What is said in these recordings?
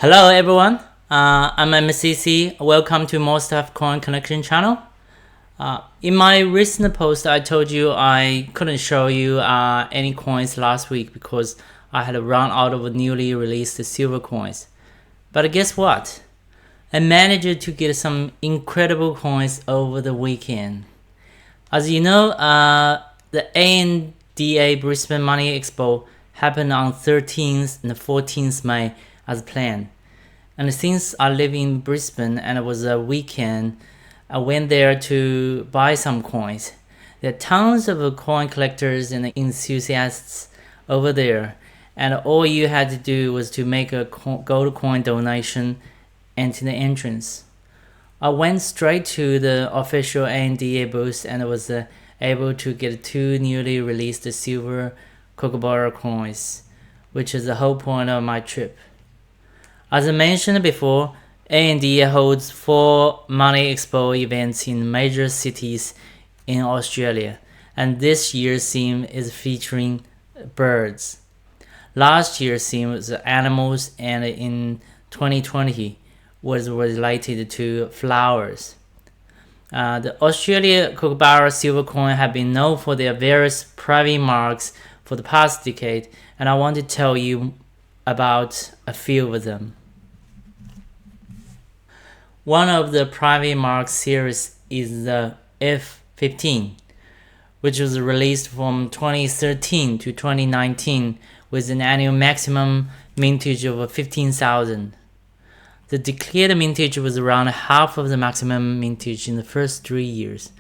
Hello everyone, I'm MCC. Welcome to More Stuff Coin Connection channel. In my recent post, I told you I couldn't show you any coins last week because I had run out of newly released silver coins. But guess what? I managed to get some incredible coins over the weekend. As you know, the ANDA Brisbane Money Expo happened on 13th and 14th May as planned. And since I live in Brisbane and it was a weekend, I went there to buy some coins. There are tons of coin collectors and enthusiasts over there, and all you had to do was to make a gold coin donation into the entrance. I went straight to the official ANDA booth and was able to get two newly released silver Kookaburra coins, which is the whole point of my trip. As I mentioned before, ANDA holds 4 Money Expo events in major cities in Australia, and this year's theme is featuring birds. Last year's theme was animals, and in 2020 was related to flowers. The Australia Kookaburra silver coin have been known for their various private marks for the past decade, and I want to tell you about a few of them. One of the private mark series is the F15, which was released from 2013 to 2019 with an annual maximum mintage of 15,000. The declared mintage was around half of the maximum mintage in the first 3 years,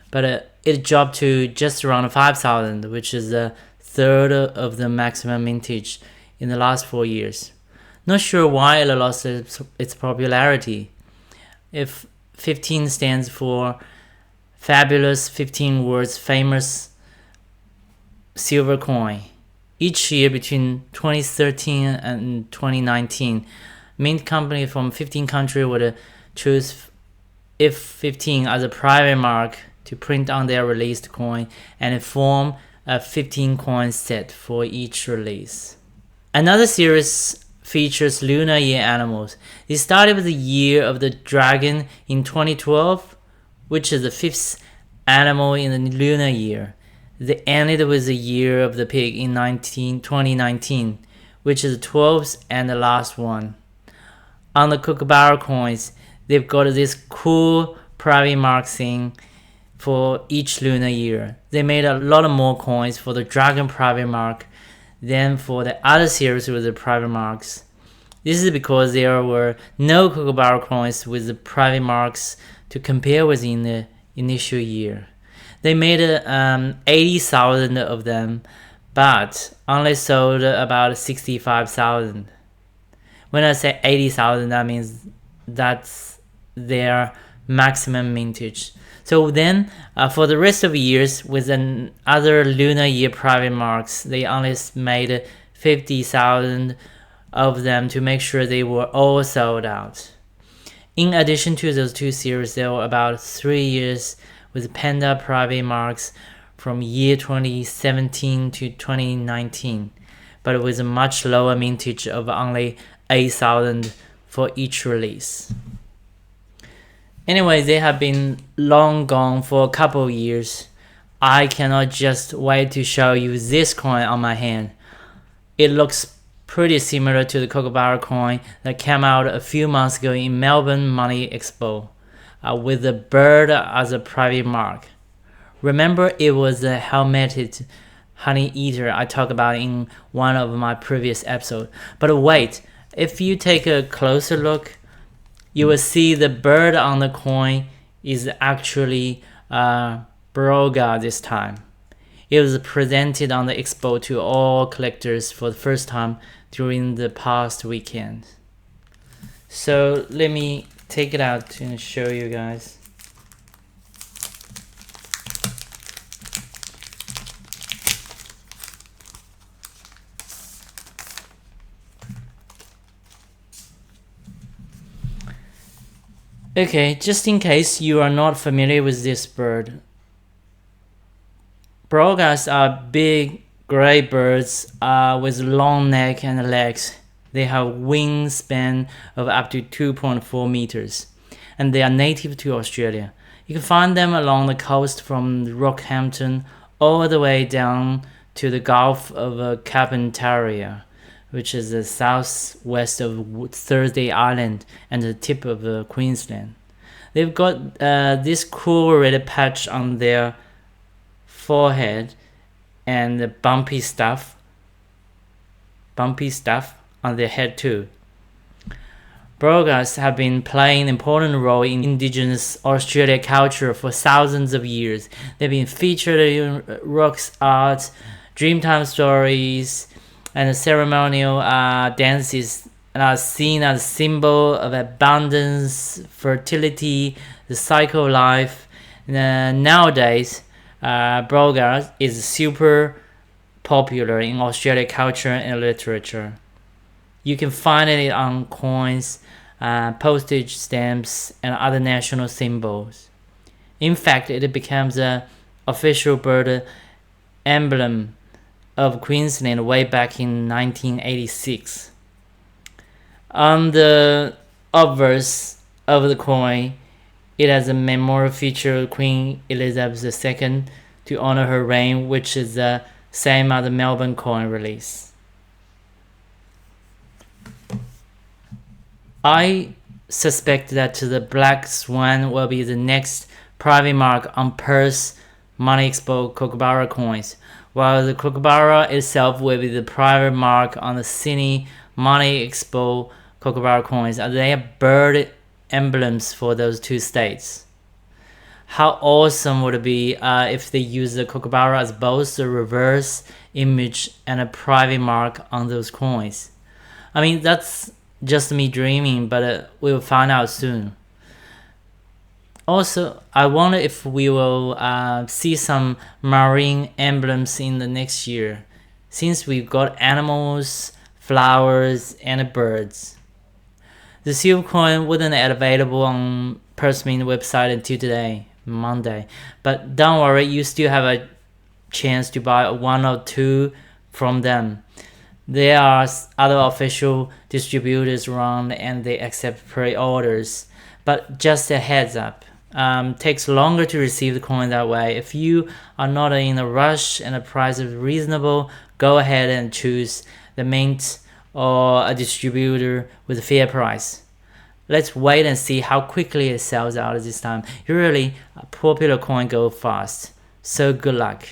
but it dropped to just around 5,000, which is a third of the maximum mintage in the last 4 years. Not sure why it lost its popularity. If 15 stands for Fabulous 15 World's Famous Silver Coin. Each year between 2013 and 2019, mint companies from 15 countries would choose F15 as a private mark to print on their released coin and form a 15 coin set for each release. Another series features lunar year animals. It started with the year of the dragon in 2012, which is the 5th animal in the lunar year. They ended with the year of the pig in 2019, which is the 12th and the last one. On the Kookaburra coins, they've got this cool private mark thing for each lunar year. They made a lot of more coins for the dragon private mark than for the other series with the private marks. This is because there were no Kookaburra coins with the private marks to compare with in the initial year. They made 80,000 of them, but only sold about 65,000. When I say 80,000, that means that's their maximum mintage. So then, for the rest of the years, with other lunar year private marks, they only made 50,000 of them to make sure they were all sold out. In addition to those two series, there were about 3 years with Panda private marks from year 2017 to 2019, but with a much lower mintage of only 8,000 for each release. Anyway, they have been long gone for a couple of years. I cannot just wait to show you this coin on my hand. It looks pretty similar to the Kookaburra coin that came out a few months ago in Melbourne Money Expo, with the bird as a private mark. Remember, it was the helmeted honey eater I talked about in one of my previous episodes. But wait, if you take a closer look, you will see the bird on the coin is actually Broga this time. It was presented on the expo to all collectors for the first time during the past weekend. So let me take it out and show you guys. Okay, just in case you are not familiar with this bird, Brogas are big gray birds with long neck and legs. They have wingspan of up to 2.4 meters, and they are native to Australia. You can find them along the coast from Rockhampton all the way down to the Gulf of Carpentaria, which is the southwest of Thursday Island and the tip of Queensland. They've got this cool red patch on their forehead and the bumpy stuff on their head too. Boreas have been playing an important role in Indigenous Australia culture for thousands of years. They've been featured in rock art, Dreamtime stories, and ceremonial dances, and are seen as a symbol of abundance, fertility, the cycle of life. Nowadays, Boreas is super popular in Australian culture and literature. You can find it on coins, postage stamps, and other national symbols. In fact, it becomes an official bird emblem of Queensland way back in 1986. On the obverse of the coin, it has a memorial feature of Queen Elizabeth II to honor her reign, which is the same as the Melbourne coin release. I suspect that the Black Swan will be the next private mark on Perth Money Expo Kookaburra coins, while the Kookaburra itself will be the private mark on the Sydney Money Expo Kookaburra coins, as they are bird emblems for those two states. How awesome would it be if they use the Kookaburra as both a reverse image and a private mark on those coins? I mean, that's just me dreaming, but we will find out soon. Also, I wonder if we will see some marine emblems in the next year, since we've got animals, flowers, and birds. The silver coin wasn't available on Perth Mint website until today, Monday, but don't worry, you still have a chance to buy one or two from them. There are other official distributors around and they accept pre-orders, but just a heads up, takes longer to receive the coin that way. If you are not in a rush and the price is reasonable, go ahead and choose the mint or a distributor with a fair price. Let's wait and see how quickly it sells out this time. Usually, a popular coin goes fast, so good luck.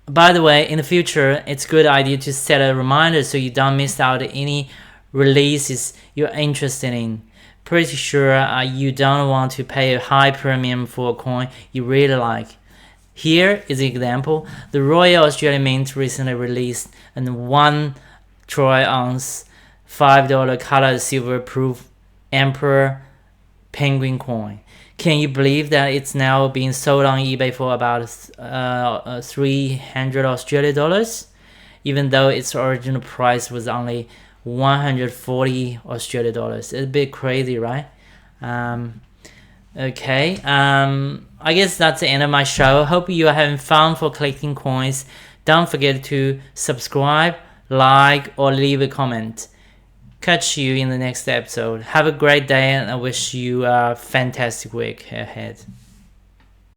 By the way, in the future, it's a good idea to set a reminder so you don't miss out any releases you're interested in. Pretty sure you don't want to pay a high premium for a coin you really like. Here is an example. The Royal Australian Mint recently released a 1 troy ounce $5 colored silver proof Emperor Penguin coin. Can you believe that it's now being sold on eBay for about 300 Australian dollars, even though its original price was only 140 Australian dollars? It's a bit crazy, right? Okay, I guess that's the end of my show. Hope you are having fun for collecting coins. Don't forget to subscribe, like, or leave a comment. Catch you in the next episode. Have a great day, and I wish you a fantastic week ahead.